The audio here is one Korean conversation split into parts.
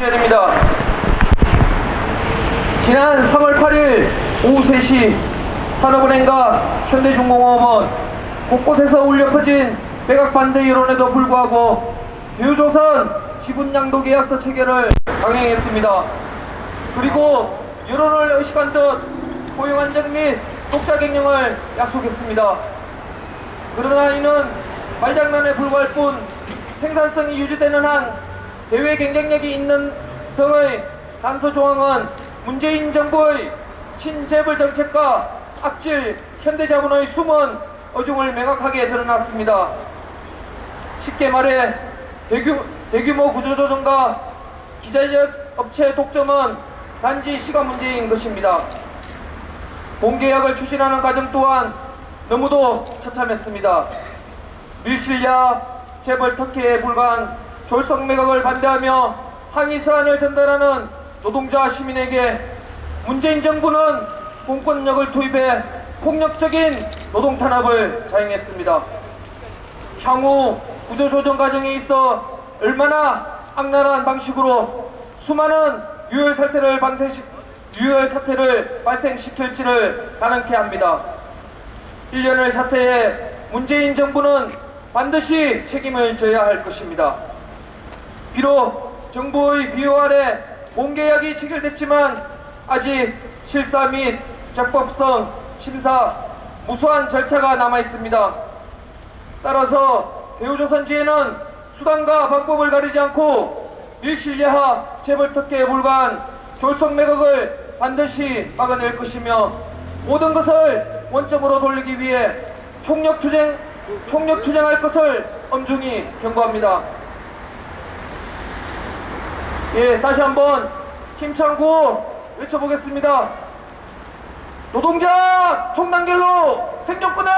주제입니다. 지난 3월 8일 오후 3시 산업은행과 현대중공업은 곳곳에서 울려 퍼진 매각 반대 여론에도 불구하고 대우조선 지분 양도 계약서 체결을 강행했습니다. 그리고 여론을 의식한 듯 고용 안정 및 독자 경영을 약속했습니다. 그러나 이는 말장난에 불과할 뿐 생산성이 유지되는 한 대외 경쟁력이 있는 등의 단서 조항은 문재인 정부의 친재벌 정책과 악질 현대자본의 숨은 어중을 명확하게 드러났습니다. 쉽게 말해 대규모 구조조정과 기자재적 업체 독점은 단지 시간 문제인 것입니다. 본계약을 추진하는 과정 또한 너무도 처참했습니다. 밀실야 재벌 특혜에 불과한 졸속 매각을 반대하며 항의 사안을 전달하는 노동자 시민에게 문재인 정부는 공권력을 투입해 폭력적인 노동 탄압을 자행했습니다. 향후 구조조정 과정에 있어 얼마나 악랄한 방식으로 수많은 유혈 사태를 발생시킬지를 가능케 합니다. 일련의 사태에 문재인 정부는 반드시 책임을 져야 할 것입니다. 비록 정부의 비호 아래 본계약이 체결됐지만 아직 실사 및 적법성 심사 무수한 절차가 남아있습니다. 따라서 대우조선지회는 수단과 방법을 가리지 않고 밀실예하 재벌특혜에 불과한 졸속 매각을 반드시 막아낼 것이며 모든 것을 원점으로 돌리기 위해 총력투쟁할 것을 엄중히 경고합니다. 예, 다시 한번 힘찬 구호 외쳐보겠습니다. 노동자 총단결로 생존권을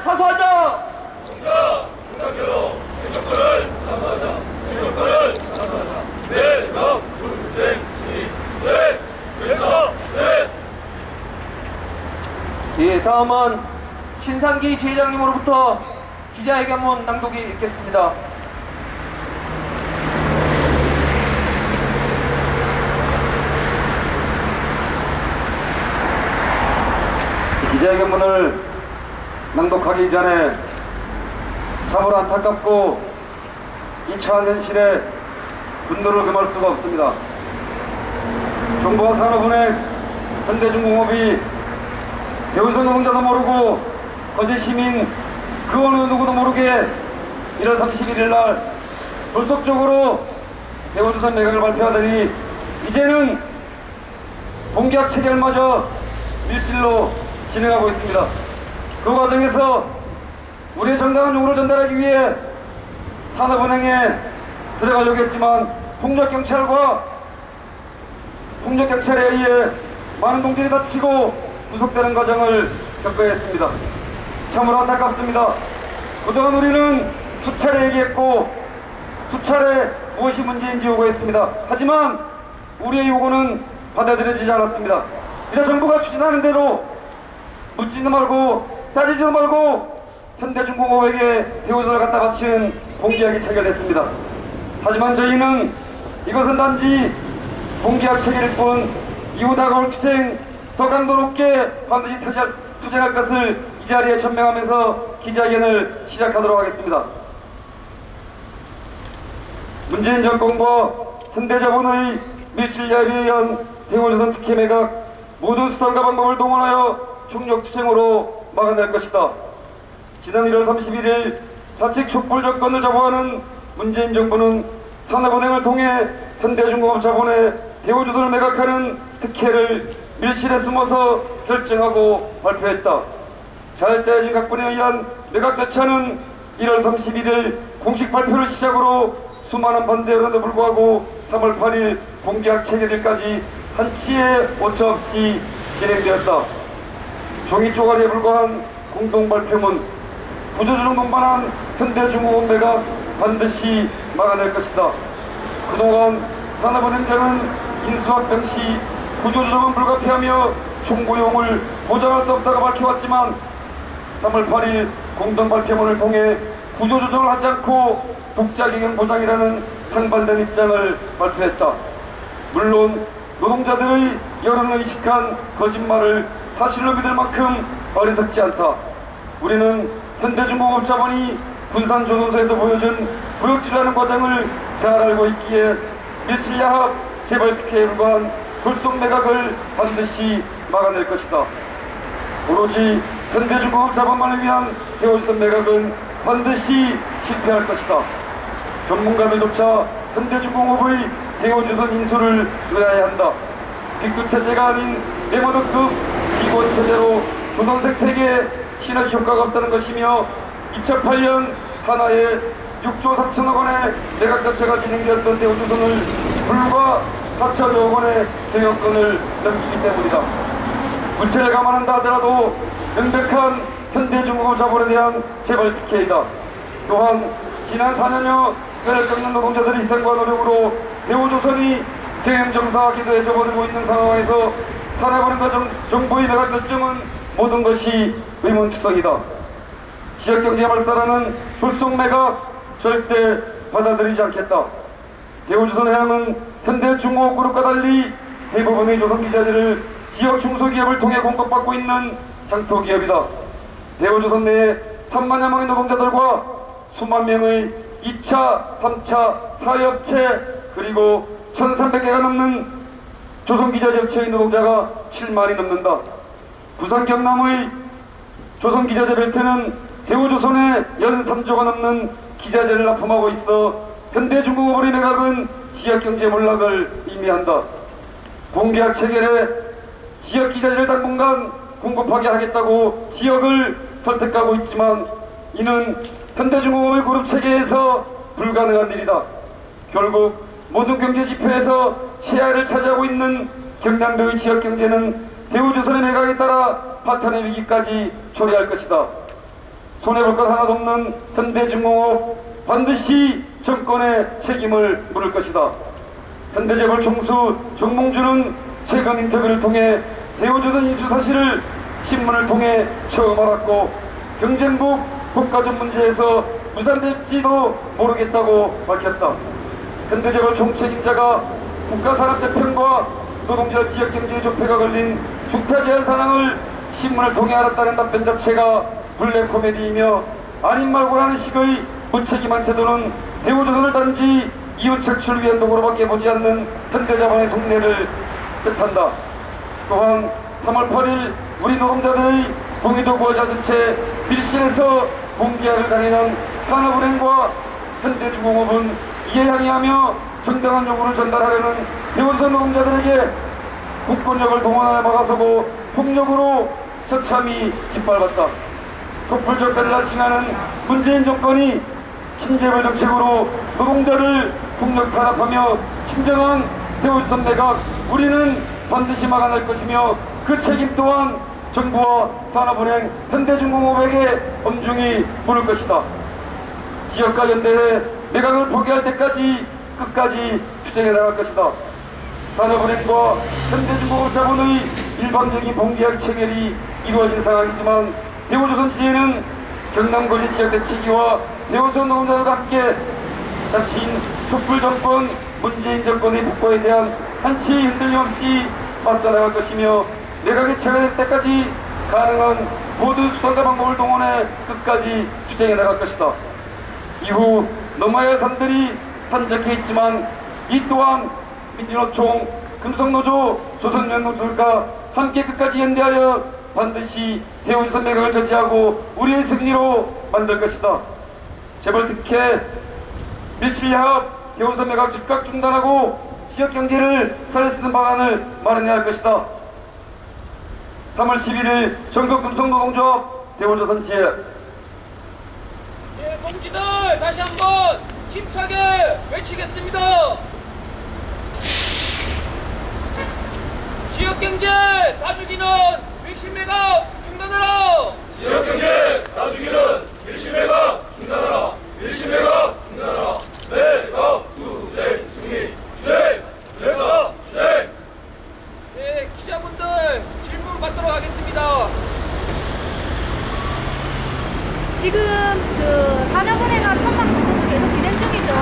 사수하자! 노동자 총단결로 생존권을 사수하자! 생존권을 사수하자! 매각 투쟁 승리! 네! 그래서 네! 예, 다음은 신상기 지회장님으로부터 기자회견문 낭독이 있겠습니다. 기자회견문을 낭독하기 전에 참으로 안타깝고 이 처한 현실에 분노를 금할 수가 없습니다. 정부와 산업은행, 현대중공업이 대우조선 노동자도 모르고 거제 시민 그 어느 누구도 모르게 1월 31일 날 불속적으로 대우조선 매각을 발표하더니 이제는 본계약 체결마저 밀실로 진행하고 있습니다. 그 과정에서 우리의 정당한 요구를 전달하기 위해 산업은행에 들어가려고 했지만 폭력경찰에 의해 많은 동들이 다치고 구속되는 과정을 겪어야 했습니다. 참으로 안타깝습니다. 그동안 우리는 수차례 얘기했고 수차례 무엇이 문제인지 요구했습니다. 하지만 우리의 요구는 받아들여지지 않았습니다. 이제 정부가 추진하는 대로 묻지도 말고 따지지도 말고 현대중공업에게 대우조선을 갖다 바치는 본계약이 체결됐습니다. 하지만 저희는 이것은 단지 본계약 체결일 뿐 이후 다가올 투쟁 더 강도 높게 반드시 투쟁할 것을 이 자리에 천명하면서 기자회견을 시작하도록 하겠습니다. 문재인 정권과 현대자본의 밀실야에 의한 대우조선 특혜 매각 모든 수단과 방법을 동원하여 총력투쟁으로 막아낼 것이다. 지난 1월 31일 자칫 촛불 정권을 자부하는 문재인 정부는 산업은행을 통해 현대중공업 자본에 대우조선을 매각하는 특혜를 밀실에 숨어서 결정하고 발표했다. 자율자해진 각본에 의한 매각 절차는 1월 31일 공식 발표를 시작으로 수많은 반대 여론에도 불구하고 3월 8일 본계약 체결일까지 한치의 오차 없이 진행되었다. 종이 쪼가리에 불과한 공동발표문 구조조정 동반한 현대중공업 매각 반드시 막아낼 것이다. 그동안 산업은행장은 인수합 당시 구조조정은 불가피하며 총고용을 보장할 수 없다고 밝혀왔지만 3월 8일 공동발표문을 통해 구조조정을 하지 않고 독자경영 보장이라는 상반된 입장을 발표했다. 물론 노동자들의 여론을 의식한 거짓말을 사실로 믿을 만큼 어리석지 않다. 우리는 현대중공업자본이 군산조선소에서 보여준 구역질하는 과정을 잘 알고 있기에 밀실야합 재벌특혜에 불과한 불속매각을 반드시 막아낼 것이다. 오로지 현대중공업자본만을 위한 대우조선 매각은 반드시 실패할 것이다. 전문가들조차 현대중공업의 대우조선 인수를 의아해 한다. 빅투체제가 아닌 네모등급 비권체제로 조선 생태계에 시너지 효과가 없다는 것이며 2008년 하나에 6조 3천억 원의 매각 자체가 진행되었던 대우조선을 불과 4천여억 원의 경영권을 넘기기 때문이다. 부채를 감안한다 하더라도 명백한 현대중공업 자본에 대한 재벌 특혜이다. 또한 지난 4년여 뼈를 깎는 노동자들의 희생과 노력으로 대우조선이 경영정상화 기도에 접어들고 있는 상황에서 산업은행과 정부의 매각 결정은 모든 것이 의문투성이다. 지역경제 말살하는 불속 매각 절대 받아들이지 않겠다. 대우조선해양은 현대중공업그룹과 달리 대부분의 조선기자재를 지역 중소기업을 통해 공급받고 있는 향토기업이다. 대우조선 내에 3만여 명의 노동자들과 수만 명의 2차, 3차 사회업체 그리고 1,300개가 넘는 조선기자재 업체의 노동자가 7만이 넘는다. 부산 경남의 조선기자재 벨트는 대우조선에 연 3조가 넘는 기자재를 납품하고 있어 현대중공업의 매각은 지역경제 몰락을 의미한다. 공계약 체결에 지역기자재를 당분간 공급하게 하겠다고 지역을 선택하고 있지만 이는 현대중공업의 그룹체계에서 불가능한 일이다. 결국 모든 경제지표에서 최하를 차지하고 있는 경남도의 지역경제는 대우조선의 매각에 따라 파탄의 위기까지 초래할 것이다. 손해볼 것 하나도 없는 현대중공업 반드시 정권의 책임을 물을 것이다. 현대재벌 총수 정몽주는 최근 인터뷰를 통해 대우조선 인수 사실을 신문을 통해 처음 알았고 경쟁국 국가적 문제에서 무산될지도 모르겠다고 밝혔다. 현대재벌 총책임자가 국가산업재편과 노동자 지역경제의 좁혀가 걸린 중타제한 상황을 신문을 통해 알았다는 답변 자체가 블랙 코미디이며 아닌 말고라는 식의 무책임한 태도는 대우조선을 단지 이윤 창출을 위한 도구로밖에 보지 않는 현대자본의 속내를 뜻한다. 또한 3월 8일 우리 노동자들의 동의도 구하지 않은 채 밀실에서 공기약을 강행한 산업은행과 현대중공업은 이에 항의하며 정당한 요구를 전달하려는 대우조선 노동자들에게 국권력을 동원하여 막아서고 폭력으로 처참히 짓밟았다. 촛불적까지 나칭하는 문재인 정권이 친재벌 정책으로 노동자를 국력 탄압하며 진정한 대우조선 매각 우리는 반드시 막아낼 것이며 그 책임 또한 정부와 산업은행, 현대중공업에게 엄중히 물을 것이다. 지역과 연대해 매각을 포기할 때까지 끝까지 투쟁해 나갈 것이다. 산업은행과 현대중공업 자본의 일방적인 봉기약 체결이 이루어진 상황이지만 대우조선 지혜는 경남고지 지역대책위와 대우조선 노동자들과 함께 자칭 촛불정권 문재인 정권의 폭거에 대한 한치 흔들림 없이 맞서나갈 것이며 매각이 체결될 때까지 가능한 모든 수단과 방법을 동원해 끝까지 투쟁해 나갈 것이다. 이후 넘어야 할 산들이 산적해 있지만 이 또한 민주노총, 금속노조, 조선연노들과 함께 끝까지 연대하여 반드시 대우조선 매각을 저지하고 우리의 승리로 만들 것이다. 재벌 특혜, 밀실야합, 대우조선 매각 즉각 중단하고 지역경제를 살릴 수 있는 방안을 마련해야 할 것이다. 3월 11일 전국 금속노동조합 대우조선 지혜. 예, 동지들 다시 한번 힘차게 외치겠습니다. 지역경제 나주기는 밀실매각 중단하라. 지역경제 나주기는 밀실매각 중단하라. 밀실매각 중단하라. 매각 투쟁 승리 투쟁 역사 투쟁. 네, 기자분들 질문 받도록 하겠습니다. 지금 산업은행과 천막 공사도 계속 진행 중이죠.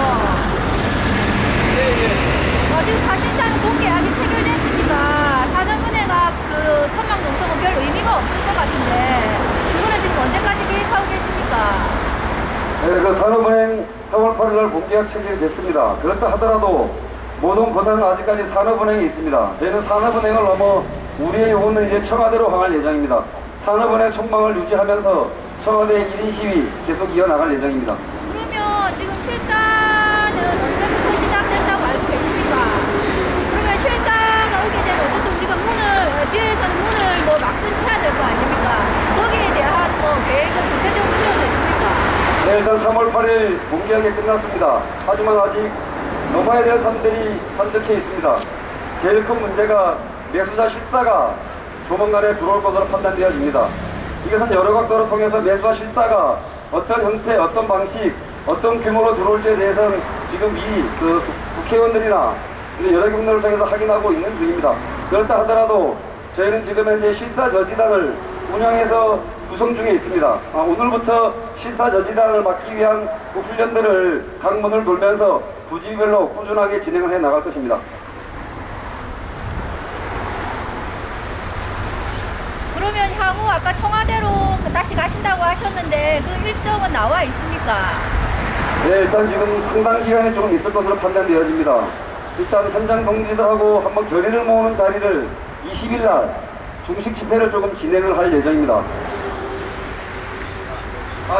예. 지금 사실상 공계약이 체결됐으니까 산업은행과 그 천막 농성은 별 의미가 없을 것 같은데 그거는 지금 언제까지 계획하고 계십니까? 네, 그 산업은행 4월 8일 공계약 체결이 됐습니다. 그렇다 하더라도 모든 권한은 아직까지 산업은행에 있습니다. 저희는 산업은행을 넘어 우리의 요구는 이제 청와대로 향할 예정입니다. 산업은행 촉망을 유지하면서 청와대 1인 시위 계속 이어나갈 예정입니다. 그러면 지금 실사는 언제부터 시작된다고 알고 계십니까? 그러면 실사가 오게 되면 어쨌든 우리가 뒤에서는 문을 뭐 막든지 해야 될 거 아닙니까? 거기에 대한 뭐 계획은 구체적으로 세워져 있습니까? 네, 일단 3월 8일 공개하게 끝났습니다. 하지만 아직 넘어야 될 산들이 산적해 있습니다. 제일 큰 문제가 매수자 실사가 조만간에 들어올 것으로 판단되어집니다. 이것은 여러 각도를 통해서 매수자 실사가 어떤 형태, 어떤 방식, 어떤 규모로 들어올지에 대해서는 지금 그 국회의원들이나 여러 경로를 통해서 확인하고 있는 중입니다. 그렇다 하더라도 저희는 지금 현재 실사 저지단을 운영해서 구성 중에 있습니다. 오늘부터 실사 저지단을 막기 위한 그 훈련들을 각 문을 돌면서 부지별로 꾸준하게 진행을 해 나갈 것입니다. 그러면 향후 아까 청와대로 다시 가신다고 하셨는데 그 일정은 나와 있습니까? 네, 일단 지금 상당 기간이 조금 있을 것으로 판단되어집니다. 일단 현장 동지들하고 한번 결의를 모으는 자리를 20일 날 중식 집회를 조금 진행을 할 예정입니다.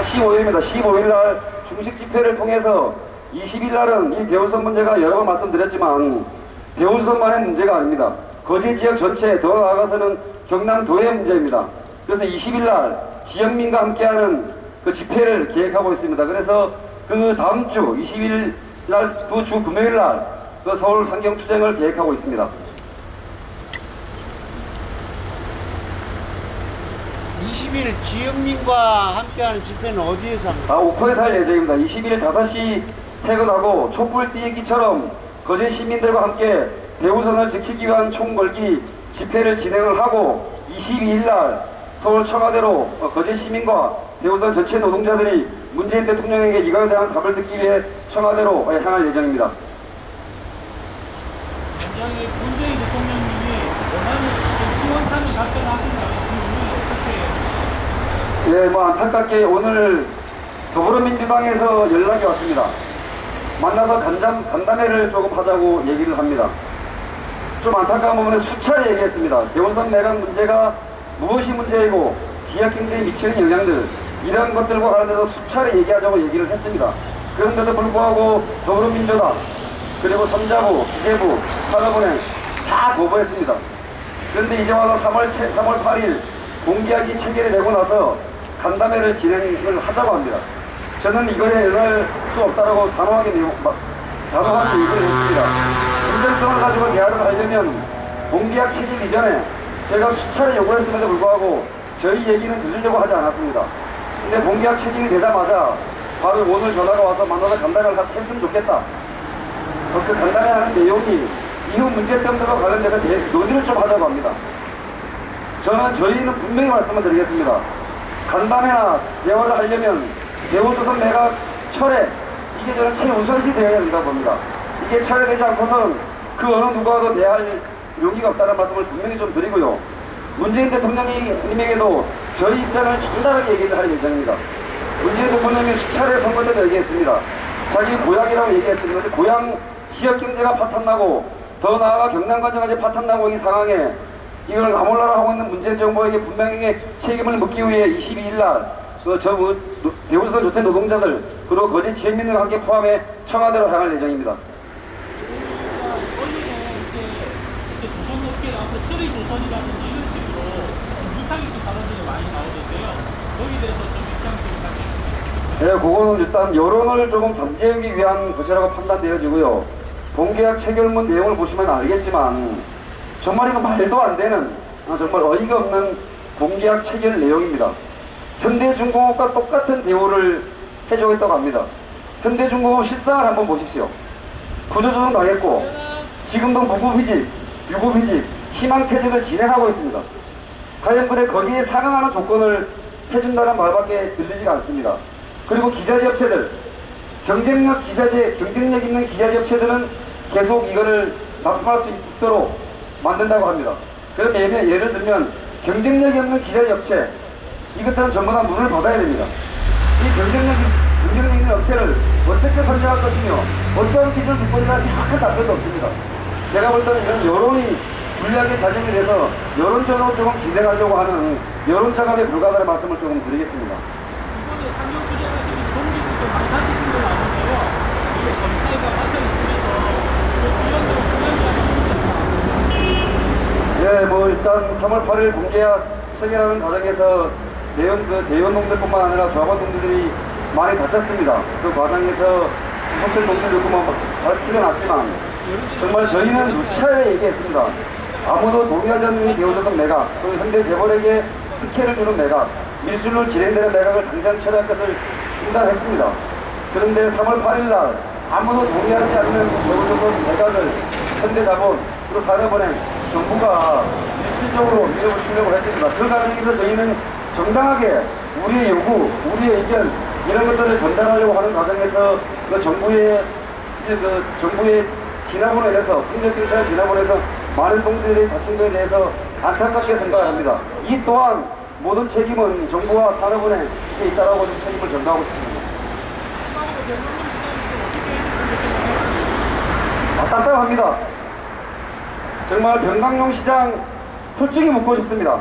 15일입니다. 15일 날 중식 집회를 통해서 20일 날은 이 대우선 문제가 여러 번 말씀드렸지만 대우선만의 문제가 아닙니다. 거제 지역 전체, 더 나아가서는 경남도의 문제입니다. 그래서 20일 날 지역민과 함께하는 그 집회를 계획하고 있습니다. 그래서 그 다음 주 20일 날 그 주 금요일 날 그 서울 상경투쟁을 계획하고 있습니다. 20일 지역민과 함께하는 집회는 어디에서 합니까? 옥포에서 할 예정입니다. 20일 5시 퇴근하고 촛불 띄기처럼 거제 시민들과 함께 대우선을 지키기 위한 총걸기 집회를 진행을 하고 22일 날 서울 청와대로 거제 시민과 대우선 전체 노동자들이 문재인 대통령에게 이거에 대한 답을 듣기 위해 청와대로 향할 예정입니다. 만약에 문재인 대통령님이 원하는 지원탄을 작성하신다면 그 예, 뭐 안타깝게 오늘 더불어민주당에서 연락이 왔습니다. 만나서 간담회를 조금 하자고 얘기를 합니다. 좀 안타까운 부분에 수차례 얘기했습니다. 대우선 매각 문제가 무엇이 문제이고 지역경제에 미치는 영향들 이런 것들과 관련해서 수차례 얘기하자고 얘기를 했습니다. 그런데도 불구하고 더불어민주당 그리고 선자부, 기재부, 산업은행 다 거부했습니다. 그런데 이제 와서 3월 8일 공개하기 체결이 되고 나서 간담회를 진행을 하자고 합니다. 저는 이거에 응할 수 없다라고 단호하게 얘기를 했습니다. 진정성을 가지고 대화를 하려면 공개학 체결 이전에 제가 수차례 요구했음에도 불구하고 저희 얘기는 들으려고 하지 않았습니다. 근데 공개학 체결이 되자마자 바로 오늘 전화가 와서 만나서 간담회를 했으면 좋겠다. 그 간담회하는 내용이 이후 문제점들과 관련돼서 논의를 좀 하자고 합니다. 저희는 분명히 말씀을 드리겠습니다. 간담회나 대화를 하려면 대우조선 매각 철회 이게 저는 최우선시 되어야 된다고 봅니다. 이게 철회되지 않고서는 그 어느 누구와도 대화할 용기가 없다는 말씀을 분명히 좀 드리고요. 문재인 대통령님에게도 저희 입장을 정당하게 얘기를 할 예정입니다. 문재인 대통령이 수차례 선거 때도 얘기했습니다. 자기 고향이라고 얘기했습니다. 근데 고향 지역 경제가 파탄나고 더 나아가 경남관정까지 파탄나고 이 상황에 이걸 나몰라라 하고 있는 문재인 정부에게 분명히 책임을 묻기 위해 22일 날 대우조선 주택 노동자들 그리고 거제 지역민들과 함께 포함해 청와대로 향할 예정입니다. 언론에 이제 조선업계 앞으로 쓰리 조선이라든지 이런 식으로 무타깃식 발언들이 많이 나오던데요. 거기에 대해서 좀 입장 좀 네, 그거는 일단 여론을 조금 잠재우기 위한 것이라고 판단되어지고요. 공개학 체결문 내용을 보시면 알겠지만 정말 이거 말도 안 되는 정말 어이가 없는 공개학 체결 내용입니다. 현대중공업과 똑같은 대우를 해주겠다고 합니다. 현대중공업 실상을 한번 보십시오. 구조조정 당했고 지금도 무급휴직, 유급휴직, 희망퇴직을 진행하고 있습니다. 과연 그래 거기에 상응하는 조건을 해준다는 말밖에 들리지가 않습니다. 그리고 기자재 업체들, 경쟁력 있는 기자재 업체들은 계속 이거를 납품할 수 있도록 만든다고 합니다. 그럼 예를 들면 경쟁력이 없는 기자재 업체, 이것들은 전부 다 문을 닫아야 됩니다. 이 경쟁력 있는 업체를 어떻게 선정할 것이며 어떤 기준을 두고 있는지 정확한 답변도 없습니다. 제가 볼 때는 이런 여론이 불리하게 작용이 돼서 여론전으로 조금 진행하려고 하는 여론 작업에 불과하다는 말씀을 조금 드리겠습니다. 이번에 상경 투쟁하시는 동기들도 많이 다치신 걸로 아는데요. 이게 검찰과 맞춰 있으면서 예, 뭐 일단 3월 8일 공개한 체결하는 과정에서 대원동들뿐만 아니라 조합원동들이 많이 다쳤습니다. 그 과정에서 구속된 동들도 잘 풀려났지만 정말 저희는 누차례 얘기했습니다. 아무도 동의하지 않는 대우조선 매각, 또 현대 재벌에게 특혜를 주는 매각, 밀실로 진행되는 매각을 당장 처리할 것을 중단했습니다. 그런데 3월 8일날 아무도 동의하지 않는 대우조선 매각을 현대자본, 그리고 산업은행, 정부가 일시적으로 밀어붙이려고 했습니다. 그 과정에서 저희는 정당하게 우리의 요구, 우리의 의견 이런 것들을 전달하려고 하는 과정에서 그 정부의 진압으로 인해서 폭력경찰 진압으로 해서 많은 동들이 다친 것에 대해서 안타깝게 생각합니다. 이 또한 모든 책임은 정부와 산업은행에 있다라고 책임을 전가하고 싶습니다. 답답합니다. 정말 병강용 시장 솔직히 묻고 싶습니다.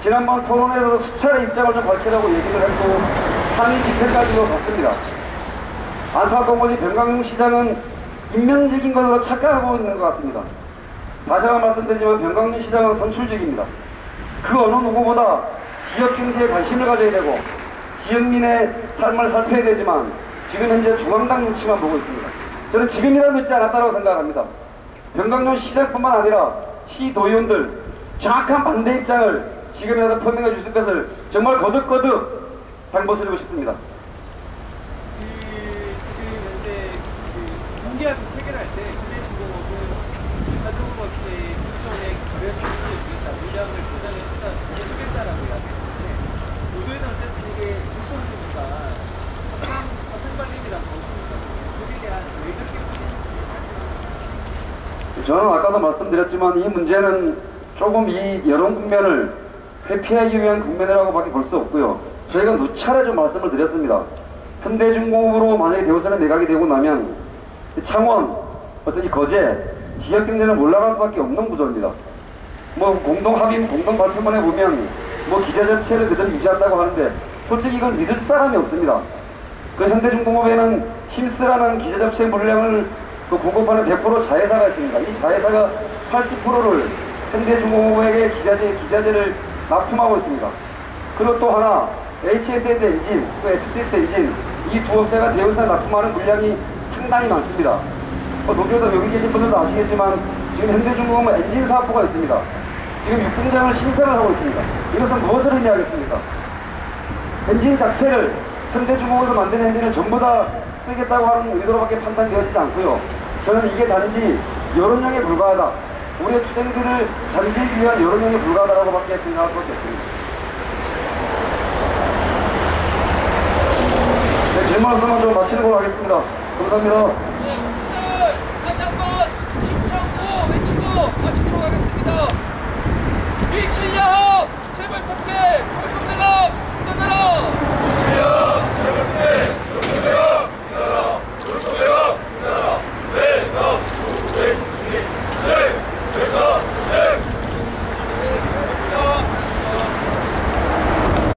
지난번 토론회에서도 수차례 입장을 좀 밝히라고 얘기를 했고 항의 집회까지도 갔습니다. 안타까운 것이 병강용 시장은 인명적인 것으로 착각하고 있는 것 같습니다. 다시 한번 말씀드리지만 병강용 시장은 선출직입니다. 그 어느 누구보다 지역 경제에 관심을 가져야 되고 지역민의 삶을 살펴야 되지만 지금 현재 중앙당 눈치만 보고 있습니다. 저는 지금이라도 늦지 않았다고 생각합니다. 병강용 시장뿐만 아니라 시도의원들 정확한 반대 입장을 지금이라도 표명해 주실 것을 정말 거듭거듭 당부드리고 싶습니다. 지금 현재 공개합의 체결할 때 현대중공업은 가족업체 9천에 거래소 수주를 주겠다, 물량을 보장해 주겠다라고 이야기했는데 노조에서 어쨌든 이게 불법이니까 사탕 관리비라고 보십니까? 거기에 대한 왜 그렇게 보시는지 저는 아까도 말씀드렸지만 이 문제는 조금 이 여론 국면을 회피하기 위한 국면이라고 밖에 볼 수 없고요. 저희가 누차례 좀 말씀을 드렸습니다. 현대중공업으로 만약에 대우선에 매각이 되고 나면 창원, 어떤 이 거제, 지역 경제는 올라갈 수밖에 없는 구조입니다. 뭐 공동합의, 공동발표만 해보면 뭐 기자재업체를 그대로 유지한다고 하는데 솔직히 이건 믿을 사람이 없습니다. 그 현대중공업에는 힘쓰라는 기자재업체 물량을 그 공급하는 100% 자회사가 있습니다. 이 자회사가 80%를 현대중공업에게 기자재를 납품하고 있습니다. 그리고 또 하나 HSN 엔진, 또 STX 엔진 이 두 업체가 대우선에 납품하는 물량이 상당히 많습니다. 도쿄에서 여기 계신 분들도 아시겠지만 지금 현대중공업은 엔진 사업부가 있습니다. 지금 6공장을 신설을 하고 있습니다. 이것은 무엇을 의미하겠습니까? 엔진 자체를 현대중공업에서 만든 엔진을 전부 다 쓰겠다고 하는 의도로밖에 판단되어지지 않고요. 저는 이게 단지 여론형에 불과하다. 우리의 투쟁들을 잠재우기 위한 여론형에 불과하다라고밖에 생각할 수밖에 없습니다. 네, 질문으로서만 좀 마치는 걸로 하겠습니다. 감사합니다. 다시 한번 힘차고 외치고 마치도록 하겠습니다. 이 실야합 재벌 특혜 결성대납 중단하라.